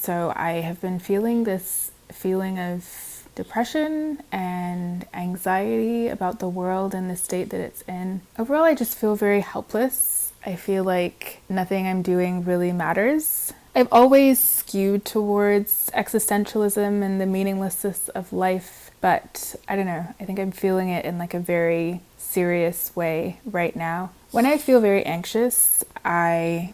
So I have been feeling this feeling of depression and anxiety about the world and the state that it's in. Overall, I just feel very helpless. I feel like nothing I'm doing really matters. I've always skewed towards existentialism and the meaninglessness of life, but I don't know, I think I'm feeling it in like a very serious way right now. When I feel very anxious, I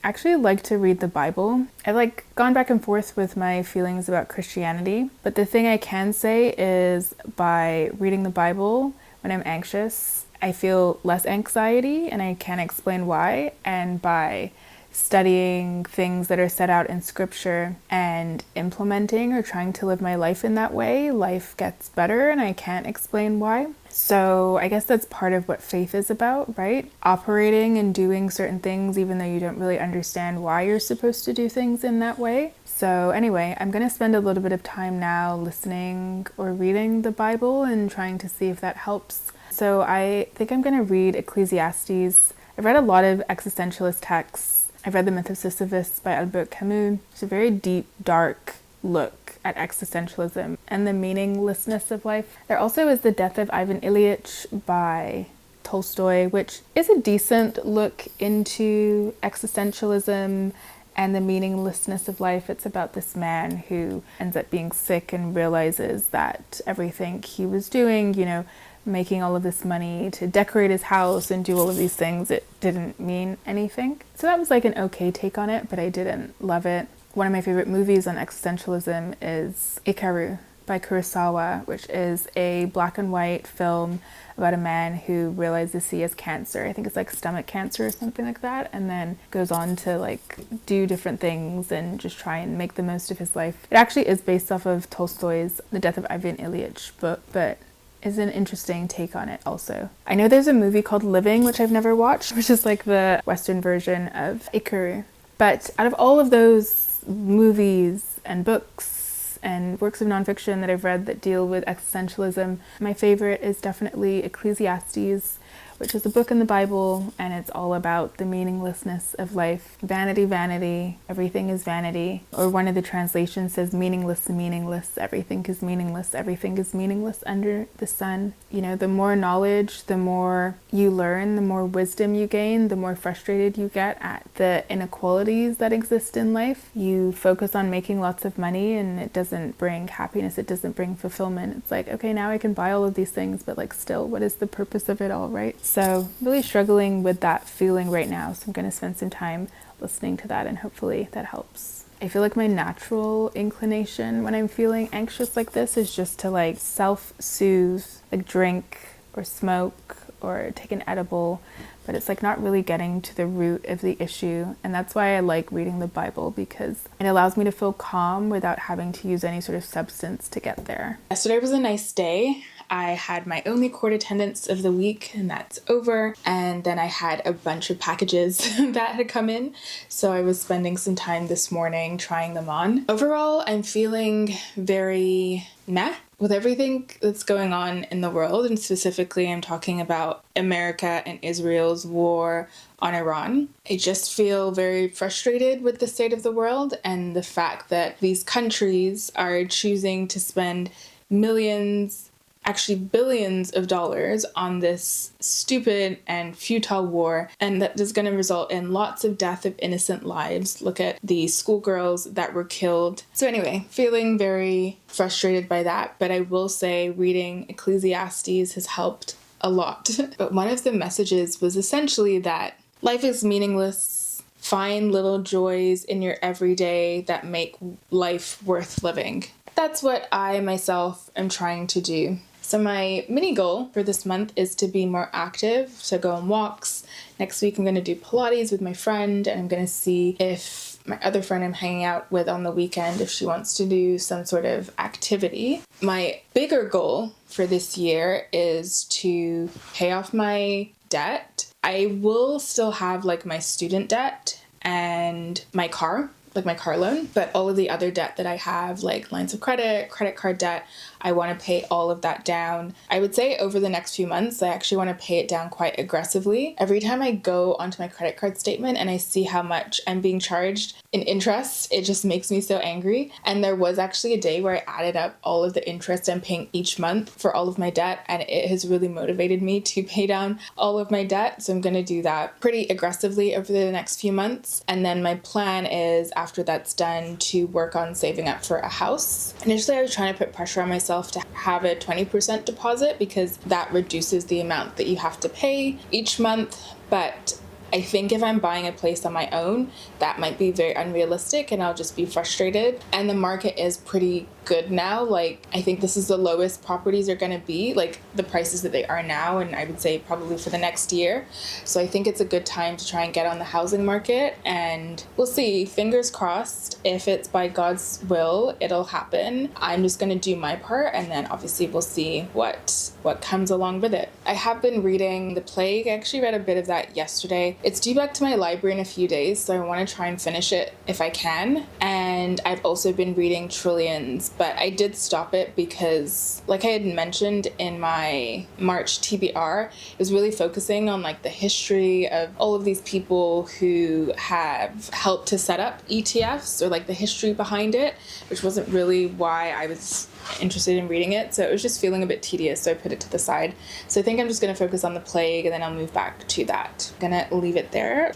actually like to read the Bible. I've gone back and forth with my feelings about Christianity, but the thing I can say is by reading the Bible when I'm anxious, I feel less anxiety and I can't explain why. And by studying things that are set out in scripture and implementing or trying to live my life in that way, life gets better and I can't explain why. So I guess that's part of what faith is about, right? Operating and doing certain things even though you don't really understand why you're supposed to do things in that way. So anyway, I'm going to spend a little bit of time now listening or reading the Bible and trying to see if that helps. So I think I'm going to read Ecclesiastes. I've read a lot of existentialist texts. I've read The Myth of Sisyphus by Albert Camus. It's a very deep, dark look at existentialism and the meaninglessness of life. There also is The Death of Ivan Ilyich by Tolstoy, which is a decent look into existentialism and the meaninglessness of life. It's about this man who ends up being sick and realizes that everything he was doing, making all of this money to decorate his house and do all of these things, it didn't mean anything. So that was like an okay take on it, but I didn't love it. One of my favorite movies on existentialism is Ikaru by Kurosawa, which is a black and white film about a man who realizes he has cancer. I think it's like stomach cancer or something like that, and then goes on to do different things and just try and make the most of his life. It actually is based off of Tolstoy's The Death of Ivan Ilyich book, but is an interesting take on it also. I know there's a movie called Living, which I've never watched, which is like the Western version of Ikaru. But out of all of those movies and books and works of nonfiction that I've read that deal with existentialism, my favorite is definitely Ecclesiastes, which is a book in the Bible, and it's all about the meaninglessness of life. Vanity, vanity, everything is vanity. Or one of the translations says meaningless, meaningless, everything is meaningless under the sun. The more knowledge, the more you learn, the more wisdom you gain, the more frustrated you get at the inequalities that exist in life. You focus on making lots of money and it doesn't bring happiness, it doesn't bring fulfillment. It's like, okay, now I can buy all of these things, but still, what is the purpose of it all, right? So really struggling with that feeling right now. So I'm going to spend some time listening to that and hopefully that helps. I feel like my natural inclination when I'm feeling anxious like this is just to self-soothe, drink or smoke or take an edible, but it's not really getting to the root of the issue. And that's why I like reading the Bible, because it allows me to feel calm without having to use any sort of substance to get there. Yesterday was a nice day. I had my only court attendance of the week and that's over. And then I had a bunch of packages that had come in. So I was spending some time this morning trying them on. Overall, I'm feeling very meh with everything that's going on in the world. And specifically, I'm talking about America and Israel's war on Iran. I just feel very frustrated with the state of the world and the fact that these countries are choosing to spend millions, actually billions of dollars on this stupid and futile war, and that is going to result in lots of death of innocent lives. Look at the schoolgirls that were killed. So anyway, feeling very frustrated by that, but I will say reading Ecclesiastes has helped a lot. But one of the messages was essentially that life is meaningless. Find little joys in your everyday that make life worth living. That's what I myself am trying to do. So my mini goal for this month is to be more active, to go on walks. Next week I'm going to do Pilates with my friend, and I'm going to see if my other friend I'm hanging out with on the weekend, if she wants to do some sort of activity. My bigger goal for this year is to pay off my debt. I will still have my student debt and my car loan, but all of the other debt that I have, like lines of credit, credit card debt, I want to pay all of that down. I would say over the next few months, I actually want to pay it down quite aggressively. Every time I go onto my credit card statement and I see how much I'm being charged in interest, it just makes me so angry. And there was actually a day where I added up all of the interest I'm paying each month for all of my debt, and it has really motivated me to pay down all of my debt. So I'm going to do that pretty aggressively over the next few months. And then my plan is, after that's done, to work on saving up for a house. Initially, I was trying to put pressure on myself to have a 20% deposit because that reduces the amount that you have to pay each month. But I think if I'm buying a place on my own, that might be very unrealistic and I'll just be frustrated. And the market is pretty good now. Like, I think this is the lowest properties are going to be, like the prices that they are now, and I would say probably for the next year. So I think it's a good time to try and get on the housing market, and we'll see. Fingers crossed. If it's by God's will, it'll happen. I'm just going to do my part, and then obviously we'll see what comes along with it. I have been reading The Plague. I actually read a bit of that yesterday. It's due back to my library in a few days, so I want to try and finish it if I can. And I've also been reading Trillions, but I did stop it because, like I had mentioned in my March TBR, it was really focusing on like the history of all of these people who have helped to set up ETFs, or like the history behind it, which wasn't really why I was interested in reading it. So it was just feeling a bit tedious, so I put it to the side. So I think I'm just going to focus on The Plague, and then I'll move back to that. I'm going to leave it there.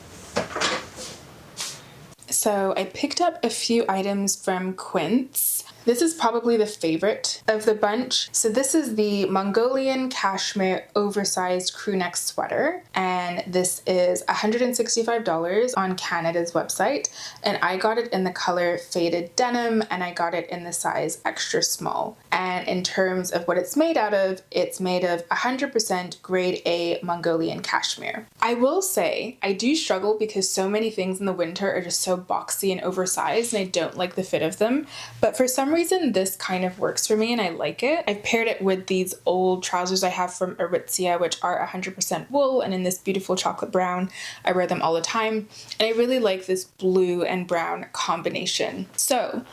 So I picked up a few items from Quince. This is probably the favorite of the bunch. So this is the Mongolian cashmere oversized crew neck sweater, and this is $165 on Canada's website, and I got it in the color faded denim, and I got it in the size extra small. And in terms of what it's made out of, it's made of 100% grade A Mongolian cashmere. I will say I do struggle because so many things in the winter are just so boxy and oversized, and I don't like the fit of them, but for some reason this kind of works for me and I like it. I've paired it with these old trousers I have from Aritzia, which are 100% wool and in this beautiful chocolate brown. I wear them all the time, and I really like this blue and brown combination. So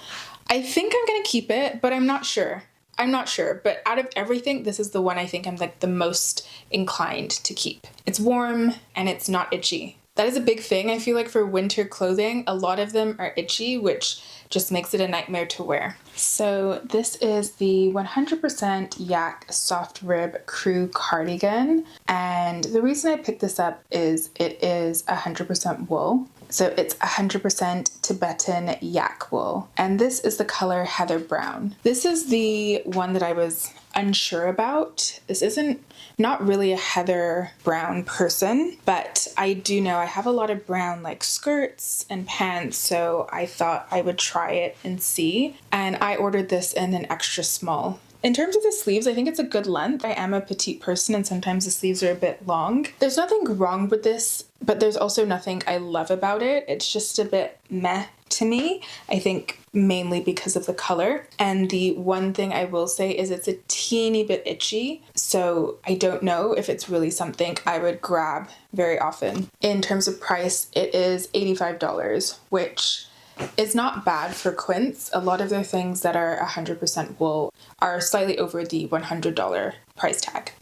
I think I'm gonna keep it, but I'm not sure. But out of everything, this is the one I think I'm like the most inclined to keep. It's warm and it's not itchy. That is a big thing. I feel like for winter clothing, a lot of them are itchy, which just makes it a nightmare to wear. So this is the 100% yak soft rib crew cardigan. And the reason I picked this up is it is 100% wool. So it's 100% Tibetan yak wool. And this is the color heather brown. This is the one that I was unsure about. This isn't not really a heather brown person, but I do know I have a lot of brown like skirts and pants, so I thought I would try it and see. And I ordered this in an extra small. In terms of the sleeves, I think it's a good length. I am a petite person and sometimes the sleeves are a bit long. There's nothing wrong with this, but there's also nothing I love about it. It's just a bit meh to me, I think mainly because of the color. And the one thing I will say is it's a teeny bit itchy, so I don't know if it's really something I would grab very often. In terms of price, it is $85, which is not bad for Quince. A lot of their things that are 100% wool are slightly over the $100 price tag.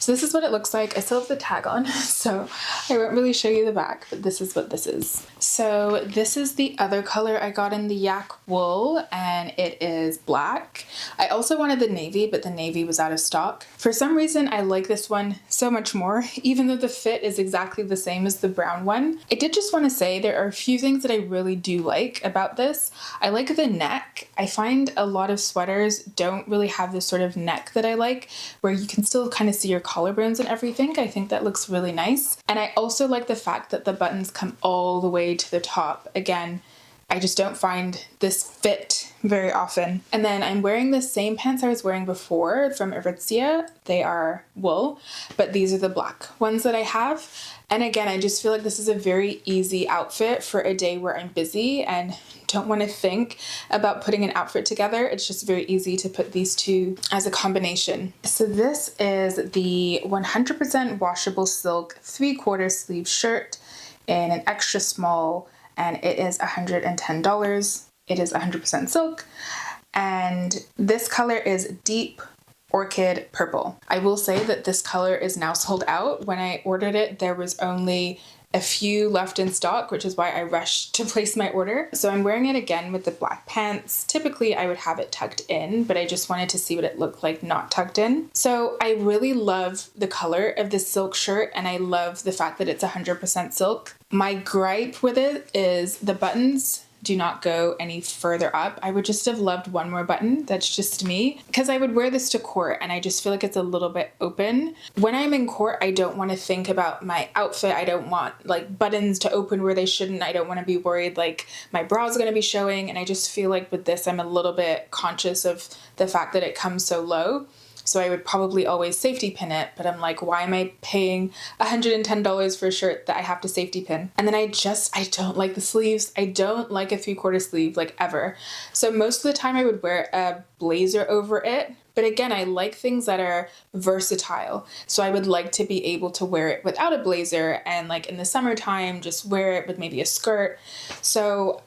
So this is what it looks like. I still have the tag on, so I won't really show you the back, but this is what this is. So this is the other color I got in the yak wool, and it is black. I also wanted the navy, but the navy was out of stock. For some reason, I like this one so much more, even though the fit is exactly the same as the brown one. I did just want to say there are a few things that I really do like about this. I like the neck. I find a lot of sweaters don't really have this sort of neck that I like, where you can still kind of see your collarbones and everything. I think that looks really nice. And I also like the fact that the buttons come all the way to the top. Again, I just don't find this fit very often. And then I'm wearing the same pants I was wearing before from Aritzia. They are wool, but these are the black ones that I have. And again, I just feel like this is a very easy outfit for a day where I'm busy and don't want to think about putting an outfit together. It's just very easy to put these two as a combination. So this is the 100% washable silk 3/4 sleeve shirt in an extra small, and it is $110. It is 100% silk. And this color is deep orchid purple. I will say that this color is now sold out. When I ordered it, there was only a few left in stock, which is why I rushed to place my order. So I'm wearing it again with the black pants. Typically I would have it tucked in, but I just wanted to see what it looked like not tucked in. So I really love the color of this silk shirt, and I love the fact that it's 100% silk. My gripe with it is the buttons do not go any further up. I would just have loved one more button. That's just me, because I would wear this to court and I just feel like it's a little bit open. When I'm in court, I don't want to think about my outfit. I don't want like buttons to open where they shouldn't. I don't want to be worried like my bra is going to be showing. And I just feel like with this, I'm a little bit conscious of the fact that it comes so low. So I would probably always safety pin it, but I'm like, why am I paying $110 for a shirt that I have to safety pin? And then I don't like the sleeves. I don't like a 3/4 sleeve, like ever. So most of the time I would wear a blazer over it. But again, I like things that are versatile. So I would like to be able to wear it without a blazer, and like in the summertime, just wear it with maybe a skirt. So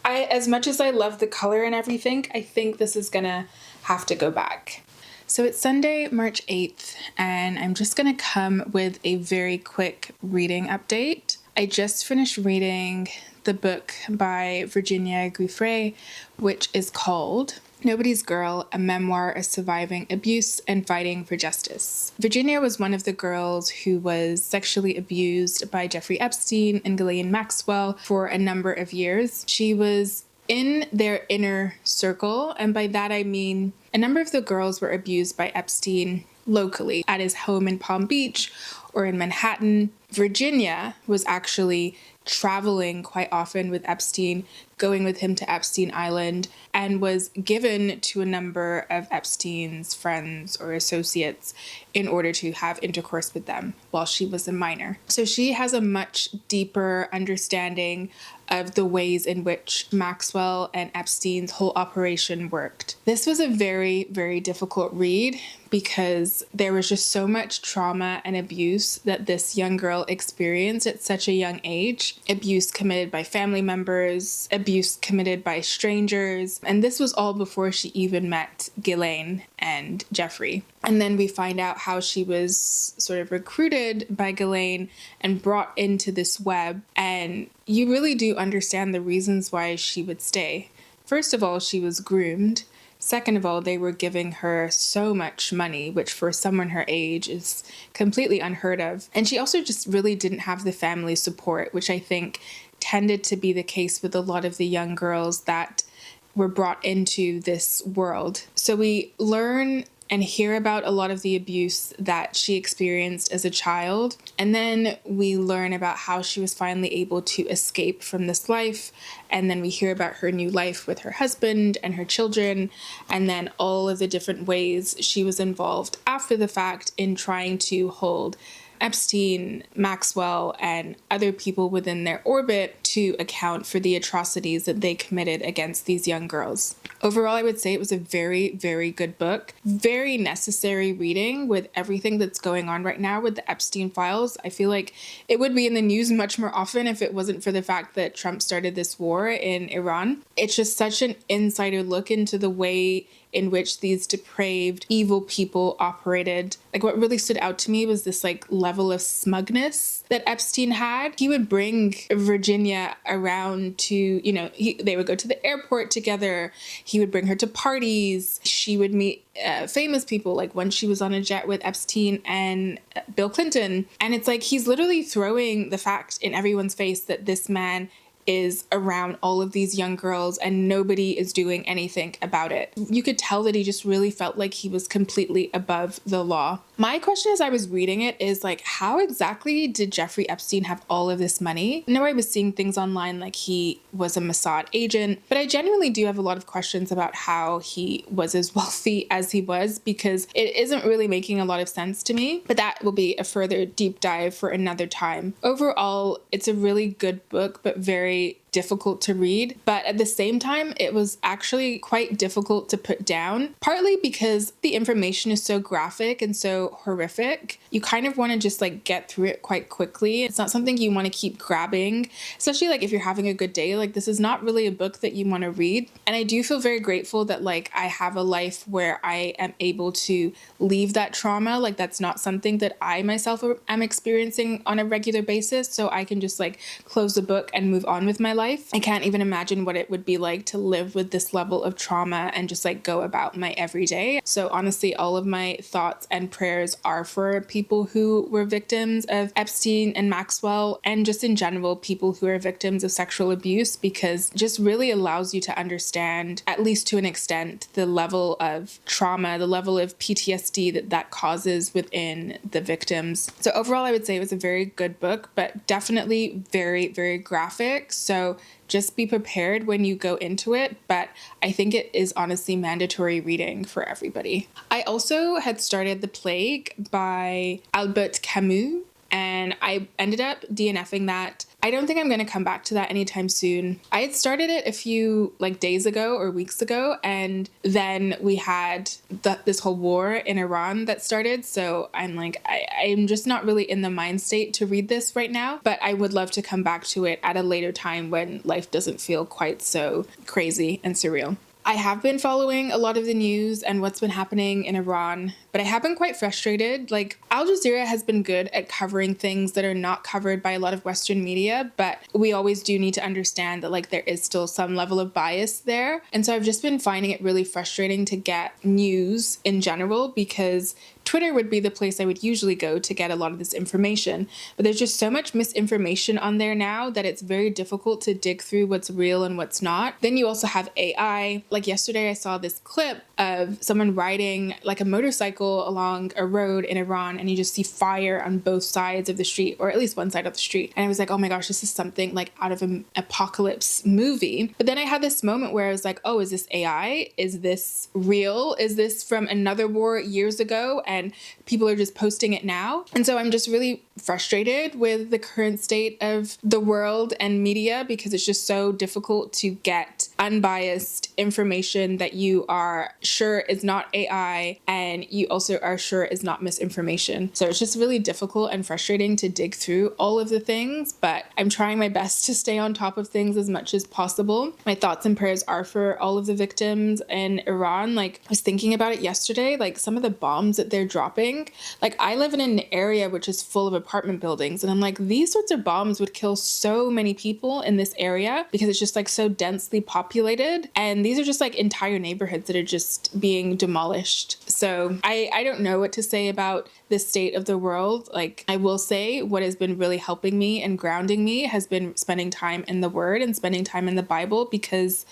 as much as I love the color and everything, I think this is gonna have to go back. So it's Sunday, March 8th, and I'm just going to come with a very quick reading update. I just finished reading the book by Virginia Giuffre, which is called Nobody's Girl, a memoir of surviving abuse and fighting for justice. Virginia was one of the girls who was sexually abused by Jeffrey Epstein and Ghislaine Maxwell for a number of years. She was in their inner circle, and by that I mean a number of the girls were abused by Epstein locally at his home in Palm Beach or in Manhattan. Virginia was actually traveling quite often with Epstein, going with him to Epstein Island, and was given to a number of Epstein's friends or associates in order to have intercourse with them while she was a minor. So she has a much deeper understanding of the ways in which Maxwell and Epstein's whole operation worked. This was a very, very difficult read because there was just so much trauma and abuse that this young girl experienced at such a young age. Abuse committed by family members, abuse committed by strangers, and this was all before she even met Ghislaine and Jeffrey. And then we find out how she was sort of recruited by Ghislaine and brought into this web, and you really do understand the reasons why she would stay. First of all, she was groomed. Second of all, they were giving her so much money, which for someone her age is completely unheard of. And she also just really didn't have the family support, which I think tended to be the case with a lot of the young girls that were brought into this world. So we learn and hear about a lot of the abuse that she experienced as a child. And then we learn about how she was finally able to escape from this life. And then we hear about her new life with her husband and her children. And then all of the different ways she was involved after the fact in trying to hold Epstein, Maxwell, and other people within their orbit to account for the atrocities that they committed against these young girls. Overall, I would say it was a very, very good book. Very necessary reading with everything that's going on right now with the Epstein files. I feel like it would be in the news much more often if it wasn't for the fact that Trump started this war in Iran. It's just such an insider look into the way in which these depraved, evil people operated. Like, what really stood out to me was this like level of smugness that Epstein had. He would bring Virginia around to, they would go to the airport together. He would bring her to parties. She would meet famous people, like when she was on a jet with Epstein and Bill Clinton. And it's like he's literally throwing the fact in everyone's face that this man is around all of these young girls and nobody is doing anything about it. You could tell that he just really felt like he was completely above the law. My question as I was reading it is like, how exactly did Jeffrey Epstein have all of this money? I know I was seeing things online like he was a Mossad agent, but I genuinely do have a lot of questions about how he was as wealthy as he was, because it isn't really making a lot of sense to me, but that will be a further deep dive for another time. Overall, it's a really good book, but very difficult to read, but at the same time, it was actually quite difficult to put down, partly because the information is so graphic and so horrific. You kind of want to just like get through it quite quickly. It's not something you want to keep grabbing, especially like if you're having a good day. Like, this is not really a book that you want to read. And I do feel very grateful that like I have a life where I am able to leave that trauma. Like, that's not something that I myself am experiencing on a regular basis. So I can just like close the book and move on with my life. I can't even imagine what it would be like to live with this level of trauma and just like go about my everyday. So honestly, all of my thoughts and prayers are for people who were victims of Epstein and Maxwell, and just in general, people who are victims of sexual abuse, because it just really allows you to understand, at least to an extent, the level of trauma, the level of PTSD that causes within the victims. So overall, I would say it was a very good book, but definitely very, very graphic. So just be prepared when you go into it, but I think it is honestly mandatory reading for everybody. I also had started The Plague by Albert Camus, and I ended up DNFing that. I don't think I'm going to come back to that anytime soon. I had started it a few like days ago or weeks ago, and then we had this whole war in Iran that started. So I'm like, I'm just not really in the mind state to read this right now, but I would love to come back to it at a later time when life doesn't feel quite so crazy and surreal. I have been following a lot of the news and what's been happening in Iran, but I have been quite frustrated. Like, Al Jazeera has been good at covering things that are not covered by a lot of Western media, but we always do need to understand that like there is still some level of bias there. And so I've just been finding it really frustrating to get news in general, because Twitter would be the place I would usually go to get a lot of this information. But there's just so much misinformation on there now that it's very difficult to dig through what's real and what's not. Then you also have AI. Like yesterday, I saw this clip of someone riding like a motorcycle along a road in Iran, and you just see fire on both sides of the street, or at least one side of the street. And I was like, oh my gosh, this is something like out of an apocalypse movie. But then I had this moment where I was like, oh, is this AI? Is this real? Is this from another war years ago? And people are just posting it now. And so I'm just really frustrated with the current state of the world and media, because it's just so difficult to get unbiased information that you are sure is not AI, and you also are sure is not misinformation. So it's just really difficult and frustrating to dig through all of the things, but I'm trying my best to stay on top of things as much as possible. My thoughts and prayers are for all of the victims in Iran. Like, I was thinking about it yesterday, like some of the bombs that they're dropping. Like, I live in an area which is full of apartment buildings, and I'm like, these sorts of bombs would kill so many people in this area because it's just like so densely populated, and these are just like entire neighborhoods that are just being demolished. So I don't know what to say about the state of the world. Like, I will say what has been really helping me and grounding me has been spending time in the Word and spending time in the Bible, because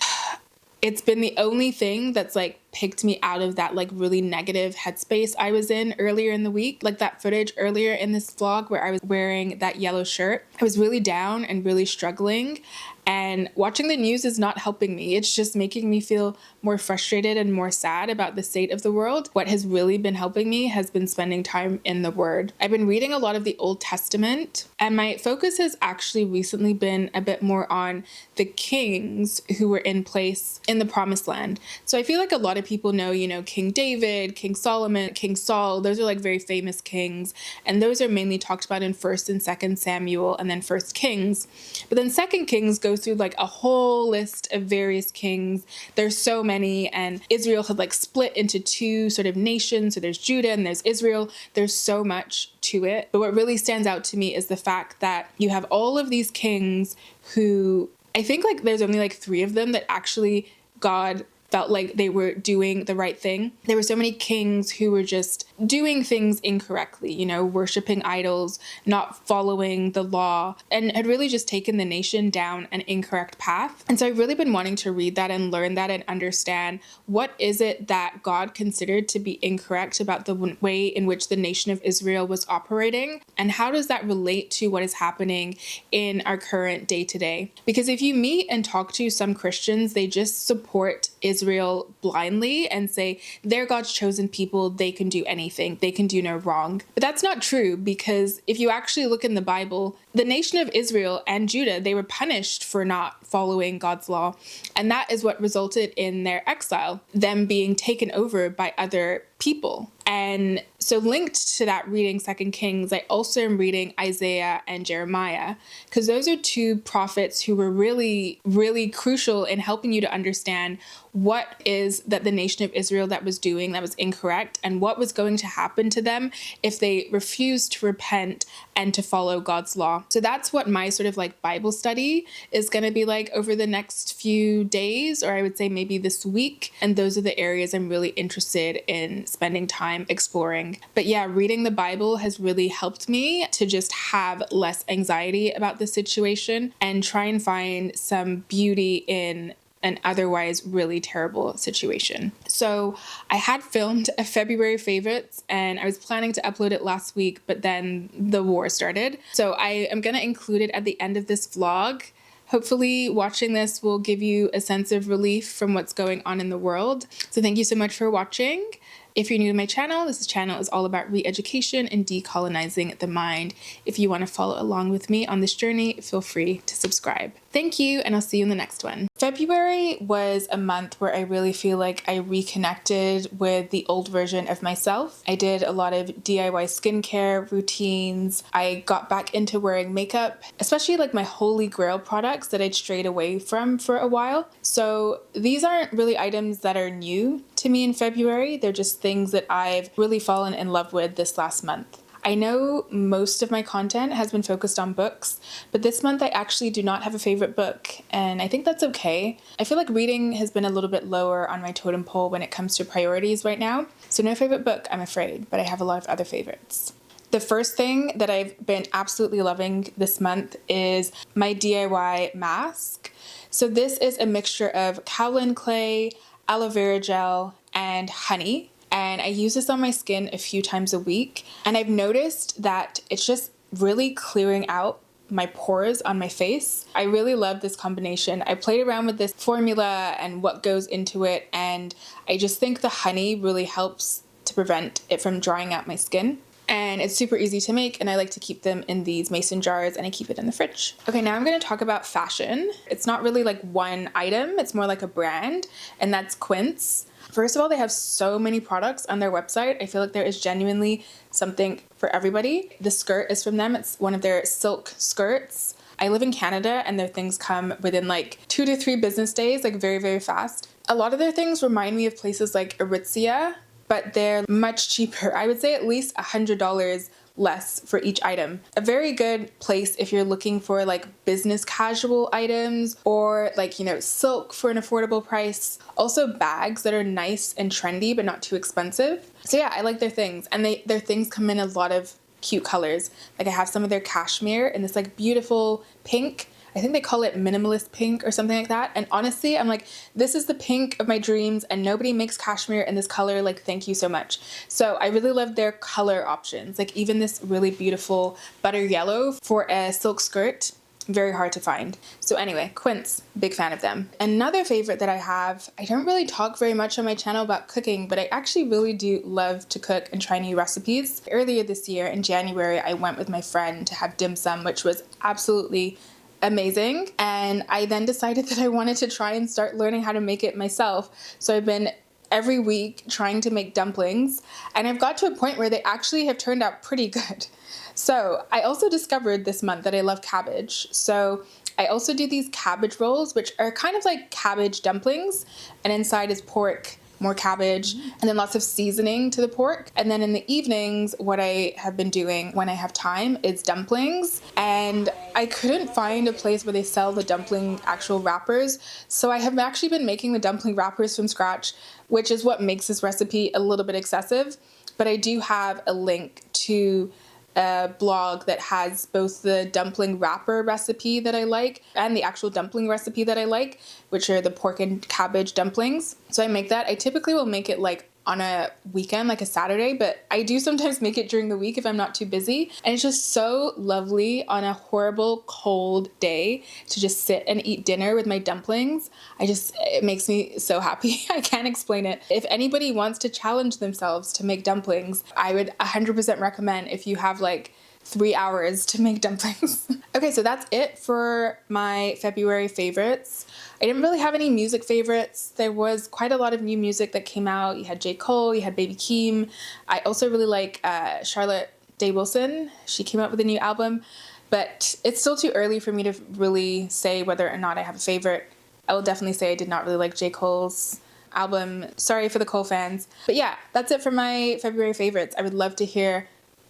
it's been the only thing that's like picked me out of that like really negative headspace I was in earlier in the week. Like that footage earlier in this vlog where I was wearing that yellow shirt, I was really down and really struggling. And watching the news is not helping me. It's just making me feel more frustrated and more sad about the state of the world. What has really been helping me has been spending time in the Word. I've been reading a lot of the Old Testament, and my focus has actually recently been a bit more on the kings who were in place in the Promised Land. So I feel like a lot of people know, King David, King Solomon, King Saul. Those are like very famous kings, and those are mainly talked about in 1st and 2nd Samuel and then 1st Kings. But then 2nd Kings goes through like a whole list of various kings. There's so many, and Israel had like split into two sort of nations. So there's Judah and there's Israel. There's so much to it. But what really stands out to me is the fact that you have all of these kings who, I think like there's only like 3 of them that actually God felt like they were doing the right thing. There were so many kings who were just doing things incorrectly, worshiping idols, not following the law, and had really just taken the nation down an incorrect path. And so I've really been wanting to read that and learn that and understand what is it that God considered to be incorrect about the way in which the nation of Israel was operating, and how does that relate to what is happening in our current day-to-day. Because if you meet and talk to some Christians, they just support Israel blindly and say they're God's chosen people, they can do anything, they can do no wrong. But that's not true, because if you actually look in the Bible, the nation of Israel and Judah, they were punished for not following God's law. And that is what resulted in their exile, them being taken over by other people. And so linked to that, reading 2 Kings, I also am reading Isaiah and Jeremiah, because those are two prophets who were really, really crucial in helping you to understand what is that the nation of Israel that was doing that was incorrect, and what was going to happen to them if they refused to repent and to follow God's law. So that's what my sort of like Bible study is going to be like over the next few days, or I would say maybe this week. And those are the areas I'm really interested in spending time exploring. But yeah, reading the Bible has really helped me to just have less anxiety about the situation and try and find some beauty in an otherwise really terrible situation. So I had filmed a February favorites and I was planning to upload it last week, but then the war started. So I am going to include it at the end of this vlog. Hopefully watching this will give you a sense of relief from what's going on in the world. So thank you so much for watching. If you're new to my channel, this channel is all about re-education and decolonizing the mind. If you want to follow along with me on this journey, feel free to subscribe. Thank you, and I'll see you in the next one. February was a month where I really feel like I reconnected with the old version of myself. I did a lot of DIY skincare routines. I got back into wearing makeup, especially like my holy grail products that I'd strayed away from for a while. So these aren't really items that are new to me in February. They're just things that I've really fallen in love with this last month. I know most of my content has been focused on books, but this month I actually do not have a favorite book, and I think that's okay. I feel like reading has been a little bit lower on my totem pole when it comes to priorities right now. So no favorite book, I'm afraid, but I have a lot of other favorites. The first thing that I've been absolutely loving this month is my DIY mask. So this is a mixture of kaolin clay, aloe vera gel, and honey. And I use this on my skin a few times a week. And I've noticed that it's just really clearing out my pores on my face. I really love this combination. I played around with this formula and what goes into it. And I just think the honey really helps to prevent it from drying out my skin. And it's super easy to make, and I like to keep them in these mason jars, and I keep it in the fridge. Okay, now I'm gonna talk about fashion. It's not really like one item, it's more like a brand, and that's Quince. First of all, they have so many products on their website. I feel like there is genuinely something for everybody. The skirt is from them. It's one of their silk skirts. I live in Canada, and their things come within like 2 to 3 business days, like very, very fast. A lot of their things remind me of places like Aritzia, but they're much cheaper. I would say at least $100 less for each item. A very good place if you're looking for like business casual items, or like, you know, silk for an affordable price. Also bags that are nice and trendy but not too expensive. So yeah, I like their things, and their things come in a lot of cute colors. Like I have some of their cashmere in this like beautiful pink. I think they call it minimalist pink or something like that. And honestly, I'm like, this is the pink of my dreams, and nobody makes cashmere in this color. Like, thank you so much. So I really love their color options. Like even this really beautiful butter yellow for a silk skirt, very hard to find. So anyway, Quince, big fan of them. Another favorite that I have, I don't really talk very much on my channel about cooking, but I actually really do love to cook and try new recipes. Earlier this year in January, I went with my friend to have dim sum, which was absolutely amazing. And I then decided that I wanted to try and start learning how to make it myself. So I've been every week trying to make dumplings, and I've got to a point where they actually have turned out pretty good. So I also discovered this month that I love cabbage. So I also do these cabbage rolls, which are kind of like cabbage dumplings, and inside is pork, more cabbage, and then lots of seasoning to the pork. And then in the evenings, what I have been doing when I have time is dumplings. And I couldn't find a place where they sell the dumpling actual wrappers. So I have actually been making the dumpling wrappers from scratch, which is what makes this recipe a little bit excessive. But I do have a link to a blog that has both the dumpling wrapper recipe that I like and the actual dumpling recipe that I like, which are the pork and cabbage dumplings. So I make that. I typically will make it like on a weekend, like a Saturday, but I do sometimes make it during the week if I'm not too busy. And it's just so lovely on a horrible cold day to just sit and eat dinner with my dumplings. It makes me so happy. I can't explain it. If anybody wants to challenge themselves to make dumplings, I would 100% recommend if you have like 3 hours to make dumplings. Okay, so that's it for my February favorites. I didn't really have any music favorites. There was quite a lot of new music that came out. You had J. Cole, you had Baby Keem. I also really like Charlotte Day Wilson. She came out with a new album, but it's still too early for me to really say whether or not I have a favorite. I will definitely say I did not really like J. Cole's album. Sorry for the Cole fans. But yeah, that's it for my February favorites. I would love to hear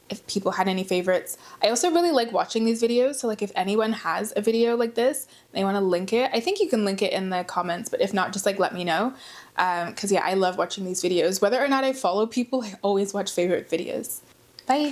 if people had any favorites. I also really like watching these videos, so like if anyone has a video like this, they want to link it, I think you can link it in the comments, but if not, just like let me know, because yeah, I love watching these videos. Whether or not I follow people, I always watch favorite videos. Bye!